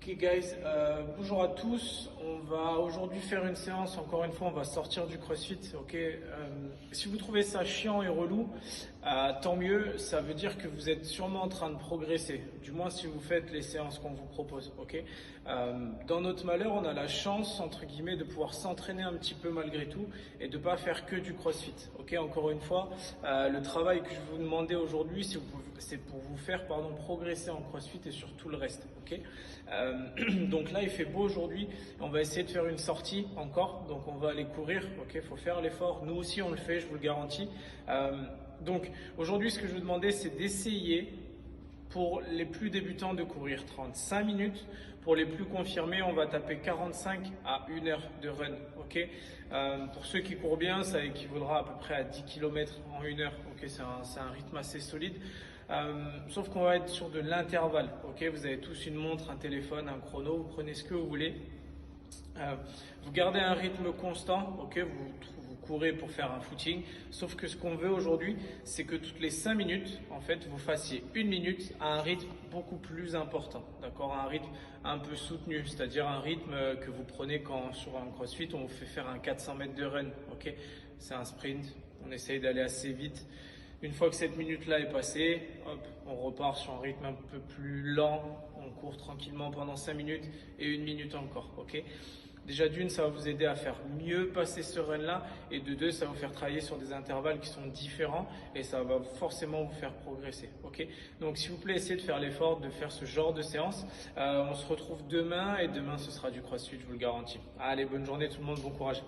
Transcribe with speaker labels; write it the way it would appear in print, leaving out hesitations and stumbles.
Speaker 1: Ok guys, bonjour à tous. On va aujourd'hui faire une séance, encore une fois on va sortir du CrossFit. Ok. Si vous trouvez ça chiant et relou, tant mieux, ça veut dire que vous êtes sûrement en train de progresser, du moins si vous faites les séances qu'on vous propose. Ok. Dans notre malheur, on a la chance entre guillemets de pouvoir s'entraîner un petit peu malgré tout et de pas faire que du CrossFit. Ok. Encore une fois, le travail que je vais vous demander aujourd'hui, c'est pour vous faire progresser en CrossFit et sur tout le reste. Ok. Donc là il fait beau aujourd'hui, on va essayer de faire une sortie encore, donc on va aller courir. Ok, faut faire l'effort, nous aussi on le fait, je vous le garantis. Donc aujourd'hui ce que je vous demandais, c'est d'essayer pour les plus débutants de courir 35 minutes. Pour les plus confirmés, on va taper 45 à 1 heure de run. Ok. Pour ceux qui courent bien, ça équivaudra à peu près à 10 km en 1 heure. Ok, c'est un rythme assez solide. Sauf qu'on va être sur de l'intervalle. Ok, vous avez tous une montre, un téléphone, un chrono, vous prenez ce que vous voulez. Vous gardez un rythme constant, ok, vous courez pour faire un footing, sauf que ce qu'on veut aujourd'hui, c'est que toutes les 5 minutes, en fait, vous fassiez 1 minute à un rythme beaucoup plus important, d'accord, un rythme un peu soutenu, c'est-à-dire un rythme que vous prenez quand sur un CrossFit, on vous fait faire un 400 mètres de run, ok, c'est un sprint, on essaye d'aller assez vite. Une fois que cette minute-là est passée, hop, on repart sur un rythme un peu plus lent, on court tranquillement pendant 5 minutes et 1 minute encore, ok. Déjà d'une, ça va vous aider à faire mieux passer ce run-là, et de deux, ça va vous faire travailler sur des intervalles qui sont différents et ça va forcément vous faire progresser, ok. Donc s'il vous plaît, essayez de faire l'effort de faire ce genre de séance. On se retrouve demain et demain ce sera du CrossFit, je vous le garantis. Allez, bonne journée tout le monde, bon courage.